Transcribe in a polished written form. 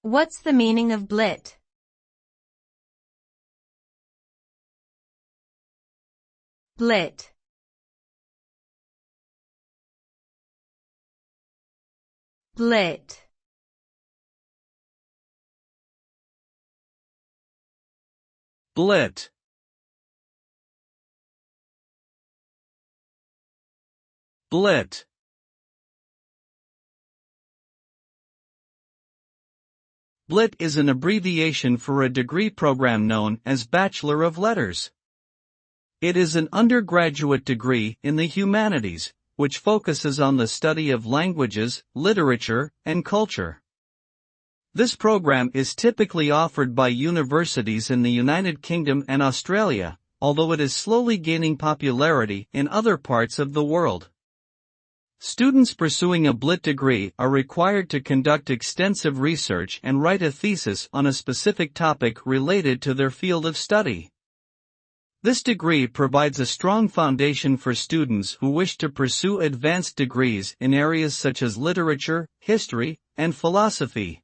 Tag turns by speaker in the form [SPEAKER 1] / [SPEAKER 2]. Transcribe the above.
[SPEAKER 1] What's the meaning of BLitt? BLitt. BLitt.
[SPEAKER 2] BLitt. BLitt. BLitt is an abbreviation for a degree program known as Bachelor of Letters. It is an undergraduate degree in the humanities, which focuses on the study of languages, literature, and culture. This program is typically offered by universities in the United Kingdom and Australia, although it is slowly gaining popularity in other parts of the world. Students pursuing a BLitt degree are required to conduct extensive research and write a thesis on a specific topic related to their field of study. This degree provides a strong foundation for students who wish to pursue advanced degrees in areas such as literature, history, and philosophy.